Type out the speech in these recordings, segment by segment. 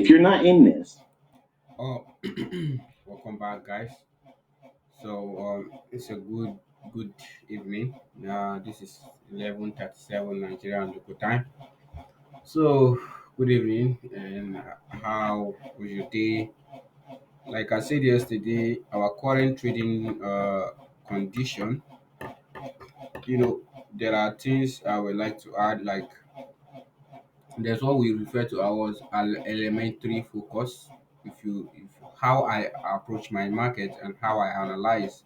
if you're not in this. Oh, welcome back, guys. It's a good evening. This is 11:37 Nigerian local time. So, good evening, and how was your day? Like I said yesterday, our current trading condition. You know, there are things I would like to add. Like there's what we refer to as elementary focus. If how I approach my market and how I analyze.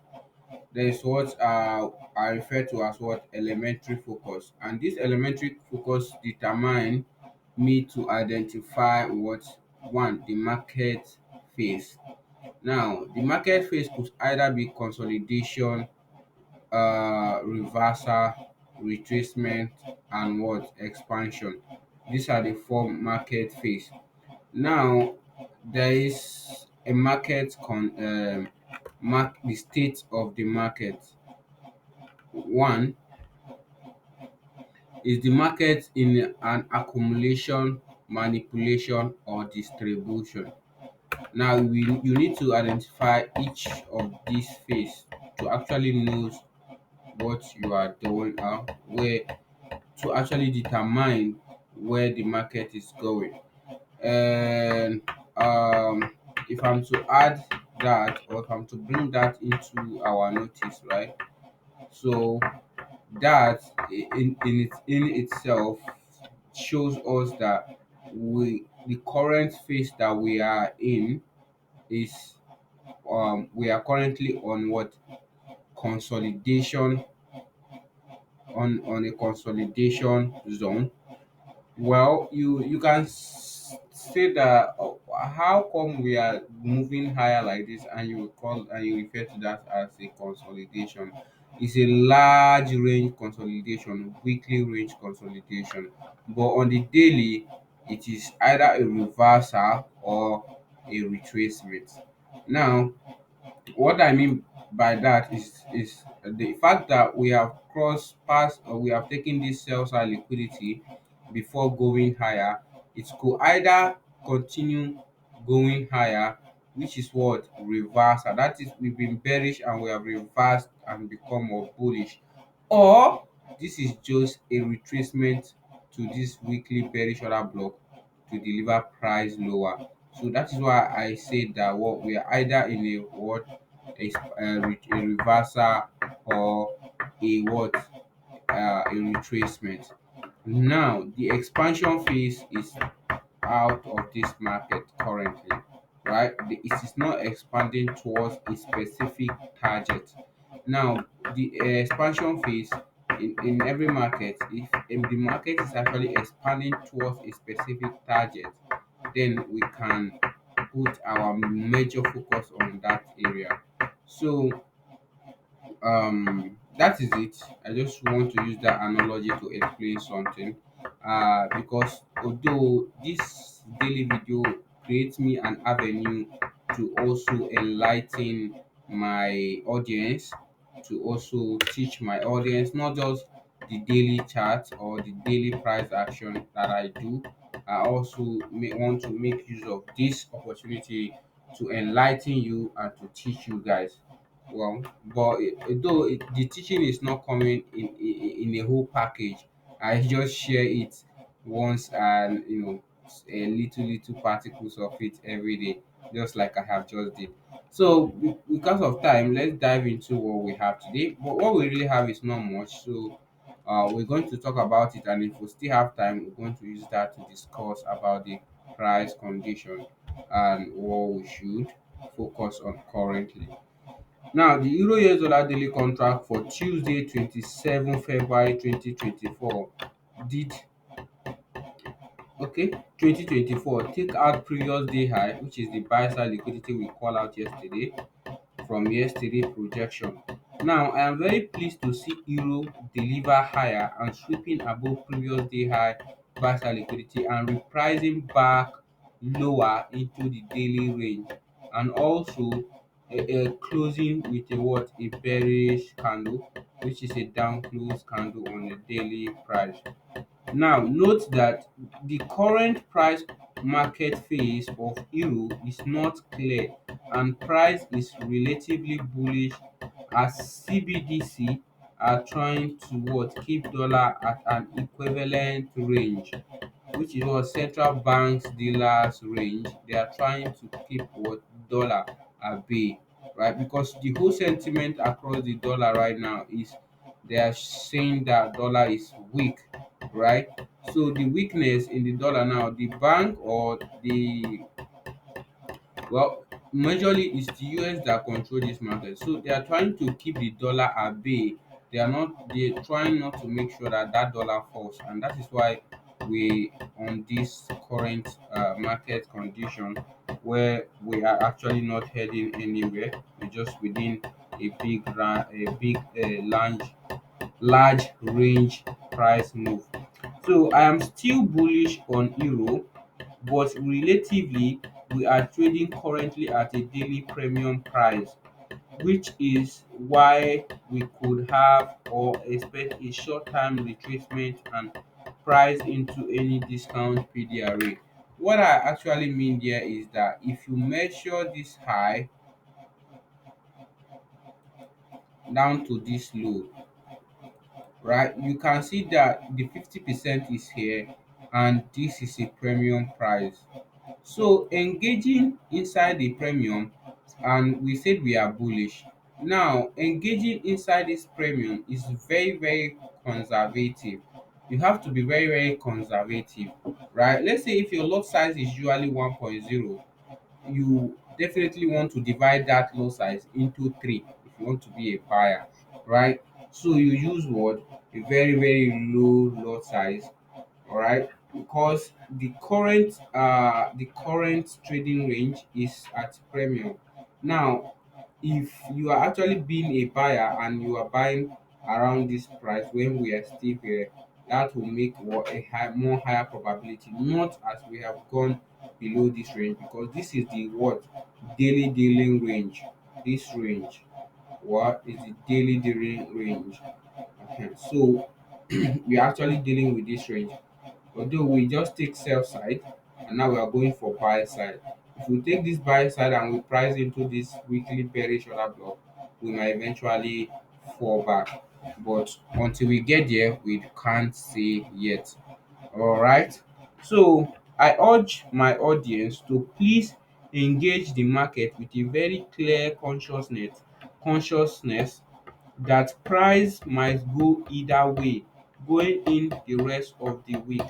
There is what I refer to as what elementary focus, and this elementary focus determine me to identify what one the market phase. Now, the market phase could either be consolidation, reversal, retracement, and what expansion. These are the four market phase. Now, there is a mark the state of the market. One is the market in an accumulation, manipulation, or distribution. Now you need to identify each of these phase to actually know what you are doing, where to actually determine where the market is going. And if I'm to add that, or if I'm to bring that into our notice, right? So that in itself shows us that the current phase that we are in is we are currently on what consolidation on a consolidation zone. Well, you can say that how come we are moving higher like this, and you refer to that as a consolidation. It's a large range consolidation, weekly range consolidation, but on the daily, it is either a reversal or a retracement. Now, what I mean by that is the fact that we have crossed past, or we have taken this sell side liquidity before going higher. It could either continue going higher, which is what reversal. That is, we've been bearish and we have reversed and become more bullish, or this is just a retracement to this weekly bearish order block to deliver price lower. So that is why I say that what we are either in a what a reversal or a what a retracement. Now the expansion phase is out of this market currently, right? It is not expanding towards a specific target. Now the expansion phase in every market, if the market is actually expanding towards a specific target, then we can put our major focus on that area. So that is it. I just want to use that analogy to explain something, because although this daily video creates me an avenue to also enlighten my audience, to also teach my audience not just the daily chart or the daily price action that I do. I also may want to make use of this opportunity to enlighten you and to teach you guys. Well, but though the teaching is not coming in a whole package, I just share it once, and a little particles of it every day, just like I have just did. So because of time, let's dive into what we have today. But what we really have is not much. So we're going to talk about it, and if we still have time, we're going to use that to discuss about the price condition and what we should focus on currently. Now, the Euro US dollar daily contract for Tuesday 27 February 2024 did 2024 take out previous day high, which is the buy side liquidity we call out yesterday from yesterday projection. Now, I am very pleased to see Euro deliver higher and sweeping above previous day high buy side liquidity and repricing back lower into the daily range, and also a closing with a bearish candle, which is a down close candle on the daily price. Now note that the current price market phase of euro is not clear and price is relatively bullish as CBDC are trying to keep dollar at an equivalent range, which is what central banks dealers range. They are trying to keep dollar at bay, right? Because the whole sentiment across the dollar right now is they are saying that dollar is weak, right? So the weakness in the dollar now, the bank or the well, majorly it's the US that control this market. So they are trying to keep the dollar at bay. They're trying not to make sure that dollar falls, and that is why we on this current market condition where we are actually not heading anywhere. We're just within a large range price move. So I am still bullish on euro, but relatively we are trading currently at a daily premium price, which is why we could have or expect a short-term retracement and price into any discount PDRA. What I actually mean there is that if you measure this high down to this low, right, you can see that the 50% is here and this is a premium price. So engaging inside the premium, and we said we are bullish. Now engaging inside this premium is very conservative. You have to be very conservative, right? Let's say if your lot size is usually 1.0, you definitely want to divide that lot size into three if you want to be a buyer, right? So you use what? A very low lot size, all right, because the current trading range is at premium. Now if you are actually being a buyer and you are buying around this price when we are still here, that will make more higher probability, not as we have gone below this range, because this is the daily dealing range. This range what is the daily dealing range. So we are actually dealing with this range, although we just take sell side and now we are going for buy side. If we take this buy side and we price into this weekly bearish order block, we might eventually fall back, but until we get there we can't say yet. All right, so I urge my audience to please engage the market with a very clear consciousness that price might go either way going in the rest of the week.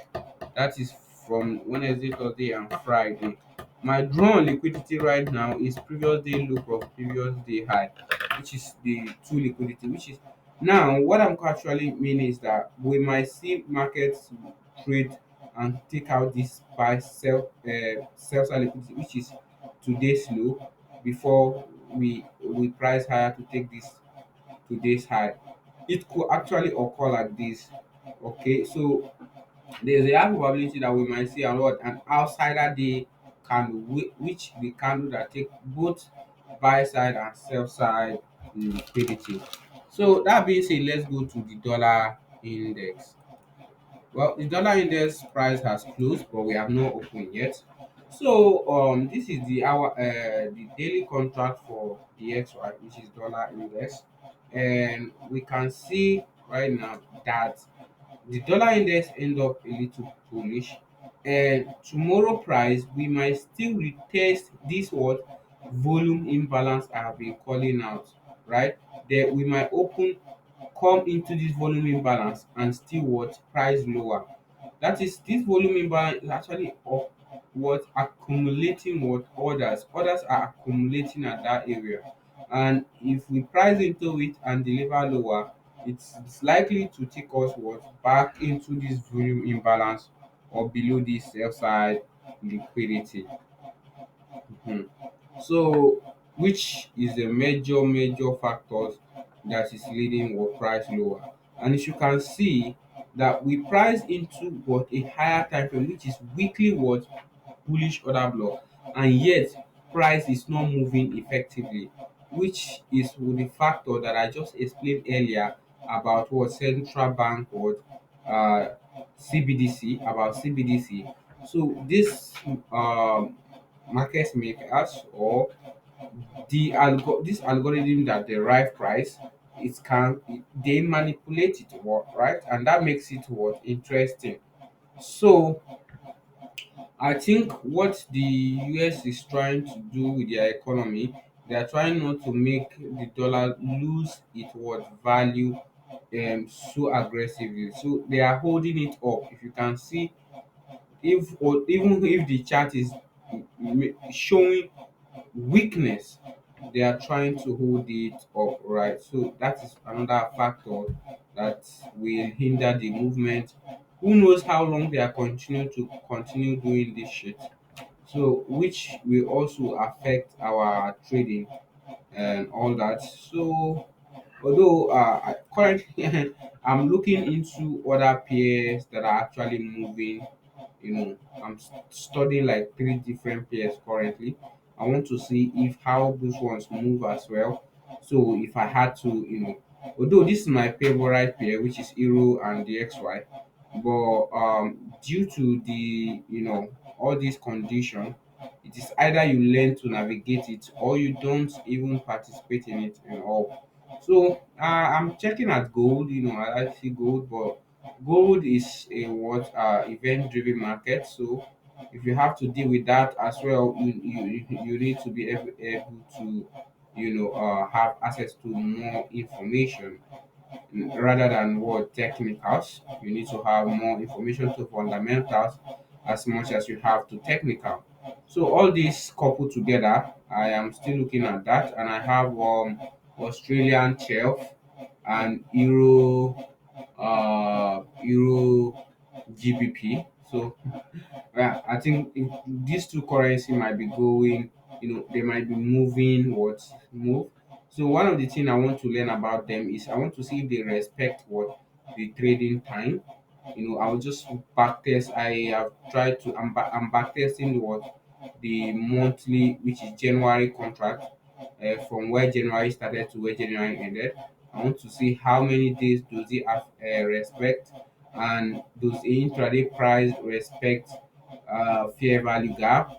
That is from Wednesday, Thursday, and Friday. My draw on liquidity right now is previous day low plus previous day high, which is the two liquidity, which is now what I'm actually mean is that we might see markets trade and take out this buy sell side liquidity, which is today's low, before we price higher to take today's high. It could actually occur like this. Okay, so there's a high probability that we might see an outsider day candle, which the candle that take both buy side and sell side liquidity. So that being said, let's go to the dollar index. Well, the dollar index price has closed, but we have not opened yet. So this is the daily contract for the XY, which is dollar index, and we can see right now that the dollar index end up a little bullish, and tomorrow price we might still retest this volume imbalance I have been calling out, right? Then we might come into this volume imbalance and still price lower. That is, this volume imbalance is actually of accumulating orders are accumulating at that area, and if we price into it and deliver lower, it's likely to take us back into this volume imbalance or below this sell side liquidity. Mhm. So which is the major factors that is leading price lower. And as you can see that we price into a higher time frame, which is weekly bullish order block, and yet price is not moving effectively, which is with the factor that I just explained earlier about what central bank uh CBDC, about CBDC, So this market makers or this algorithm that derive price, they manipulate it, right, and that makes it what interesting. So I think what the US is trying to do with their economy, they are trying not to make the dollar lose its what value so aggressively. So they are holding it up. If you can see, if or even if the chart is showing weakness, they are trying to hold it up, right? So that is another factor that will hinder the movement. Who knows how long they are continue doing this shit? So which will also affect our trading and all that. So although currently I'm looking into other pairs that are actually moving, I'm studying like three different pairs currently. I want to see if how those ones move as well. So if I had to, although this is my favorite pair, which is Euro and the XY, but due to the all these conditions, it is either you learn to navigate it or you don't even participate in it at all. So I'm checking at gold. I see gold, but gold is a what event driven market. So if you have to deal with that as well, you need to be able to have access to more information rather than what technicals. You need to have more information to fundamentals as much as you have to technical. So all these coupled together, I am still looking at that, and I have Australian shelf and Euro GBP. So yeah, I think these two currency might be going, they might be moving what move. So one of the things I want to learn about them is I want to see if they respect what the trading time. I'll just back test. I have tried to I'm back testing what the monthly, which is January contract, from where January started to where January ended. I want to see how many days does it have respect, and does the intraday price respect fair value gap.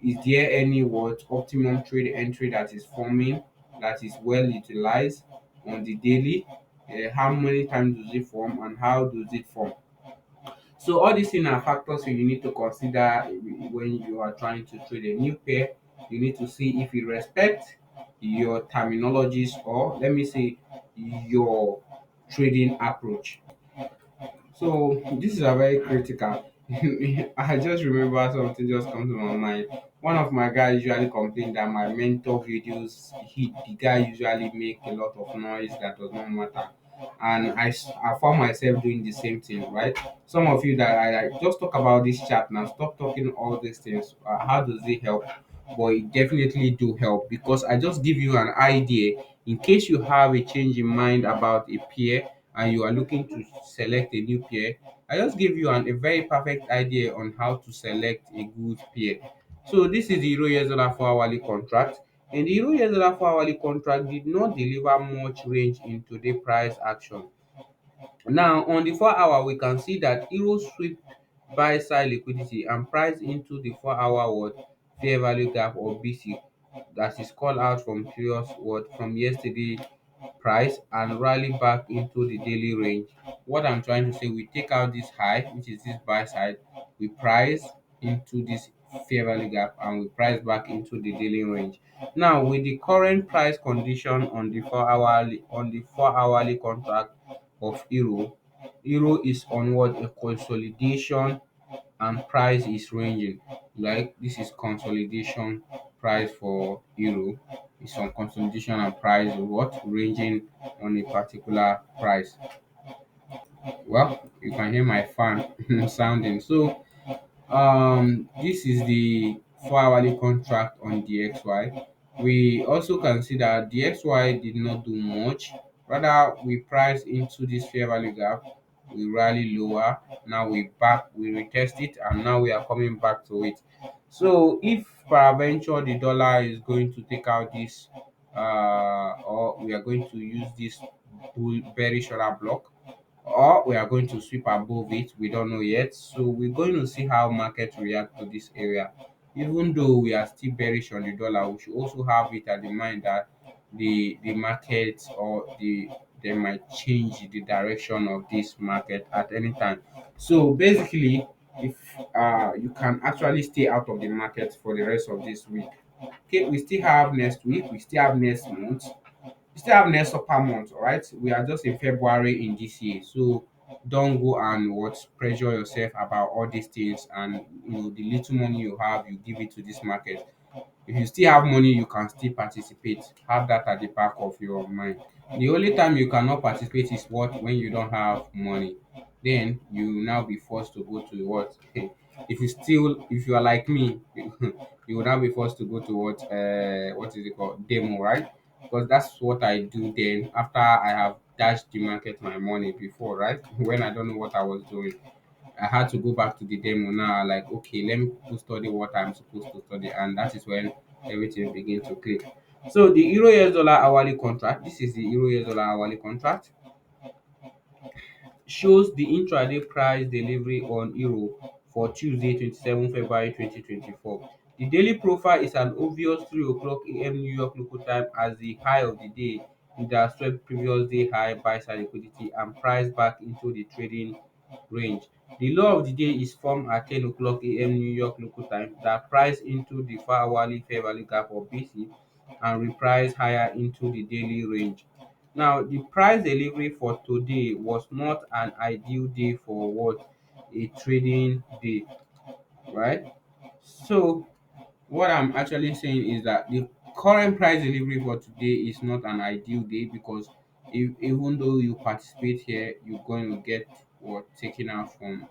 Is there any what optimum trade entry that is forming that is well utilized on the daily? How many times does it form and how does it form? So all these things are factors you need to consider when you are trying to trade a new pair. You need to see if it respects your terminologies, or let me say your trading approach. So this is a very critical. I just remember something just come to my mind. One of my guys usually complain that my mentor videos, the guy usually make a lot of noise that does not matter, and I found myself doing the same thing. Right? Some of you that I just talk about this chat now, stop talking all these things. How does it help? But it definitely do help because I just give you an idea in case you have a change in mind about a peer and you are looking to select a new pair. I just give you a very perfect idea on how to select a good pair. So this is the Euro US dollar 4 hourly contract. And the Euro US dollar 4 hourly contract did not deliver much range in today's price action. Now, on the 4 hour, we can see that Euro sweep buy side liquidity and price into the 4 hour word fair value gap or BC that is called out from previous word from yesterday price and rally back into the daily range. What I'm trying to say, we take out this high, which is this buy side, we price into this fair value gap and we price back into the daily range. Now, with the current price condition on the 4 hourly contract of euro is onward a consolidation and price is ranging. Like this is consolidation price for euro. It's on consolidation and price what ranging on a particular price. Well, you can hear my fan sounding. So this is the 4 hourly contract on DXY. We also consider DXY did not do much. Rather, we price into this fair value gap. We rally lower. Now we retest it, and now we are coming back to it. So, if peradventure the dollar is going to take out this, or we are going to use this bearish order block, or we are going to sweep above it. We don't know yet. So we're going to see how market react to this area. Even though we are still bearish on the dollar, we should also have it at the mind that the market or they might change the direction of this market at any time. So basically, if you can actually stay out of the market for the rest of this week. Okay, we still have next week, we still have next month, we still have next upper month, all right? We are just in February in this year. So don't go and pressure yourself about all these things, and the little money you have, you give it to this market. If you still have money, you can still participate. Have that at the back of your mind. The only time you cannot participate is what when you don't have money. Then you will now be forced to go to what if you are like me, you will now be forced to go to what is it called? Demo, right? Because that's what I do then after I have dashed the market my money before, right? When I don't know what I was doing. I had to go back to the demo now, like, okay, let me go study what I'm supposed to study, and that is when everything begin to click. So the Euro US dollar hourly contract, this is the Euro US dollar hourly contract, shows the intraday price delivery on Euro for Tuesday 27 February 2024. The daily profile is an obvious 3 o'clock AM New York local time as the high of the day with the swept previous day high buy side liquidity and price back into the trading range. The low of the day is formed at 10 o'clock AM New York local time that price into the 4 hourly fair value gap of BC and reprice higher into the daily range. Now, the price delivery for today was not an ideal day for what a trading day, right? So, what I'm actually saying is that the current price delivery for today is not an ideal day because even though you participate here, you're going to get what taken out from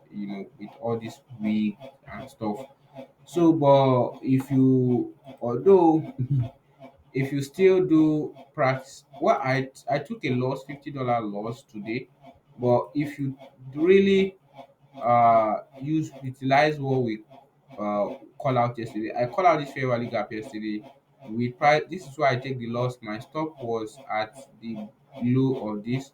with all this wig and stuff. So, but if you although if you still do practice, well, I took a loss, $50 loss today, but if you really use utilize what we call out yesterday. I call out this fair value gap yesterday. We price this is why I take the loss. My stop was at the low of this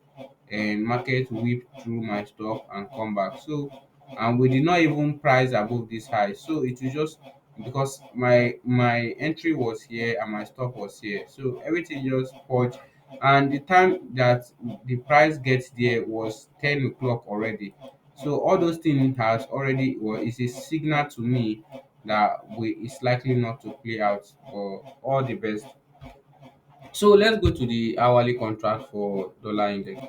and market whipped through my stop and come back. So and we did not even price above this high. So it was just because my entry was here and my stop was here. So everything just purged, and the time that the price gets there was 10 o'clock already. So all those things has already well, it's a signal to me that we it's likely not to play out for all the best. So let's go to the hourly contract for dollar index.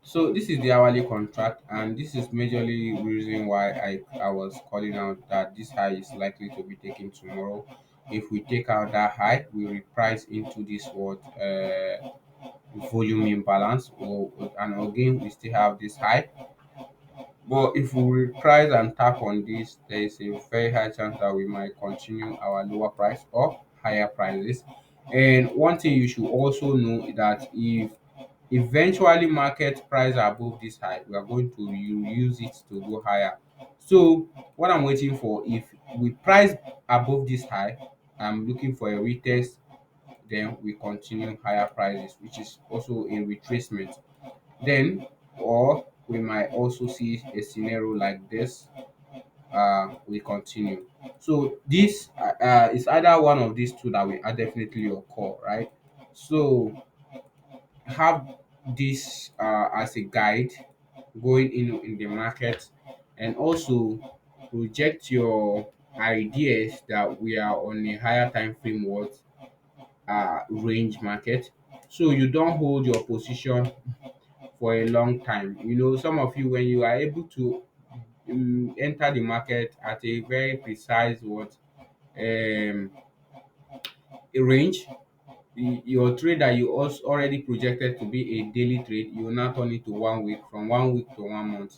So this is the hourly contract, and this is majorly reason why I was calling out that this high is likely to be taken tomorrow. If we take out that high, we reprice into this what volume imbalance, and again we still have this high. But if we price and tap on this, there is a very high chance that we might continue our lower price or higher prices. And one thing you should also know is that if eventually market price are above this high, we are going to use it to go higher. So what I'm waiting for, if we price above this high, I'm looking for a retest, then we continue higher prices, which is also a retracement. Then, or we might also see a scenario like this. We continue. So this is either one of these two that will definitely occur, right? So have this as a guide going in the market, and also project your ideas that we are on a higher time frame range market, so you don't hold your position for a long time. Some of you, when you are able to enter the market at a very precise a range, your trade that you also already projected to be a daily trade, you will now turn it to 1 week, from 1 week to 1 month.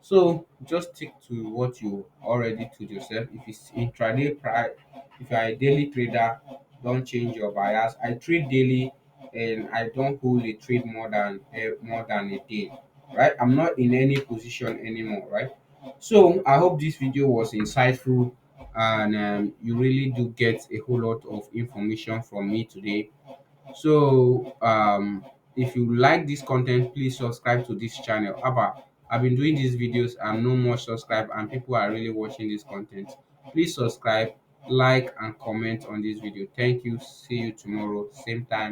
So just stick to what you already told yourself. If it's intraday price, if you are a daily trader, don't change your bias. I trade daily, and I don't hold a trade more than a day. Right? I'm not in any position anymore. Right? So I hope this video was insightful, and you really do get a whole lot of information from me today. So If you like this content, please subscribe to this channel. Abba, I've been doing these videos and no more subscribe, and people are really watching this content. Please subscribe, like, and comment on this video. Thank you. See you tomorrow, same time.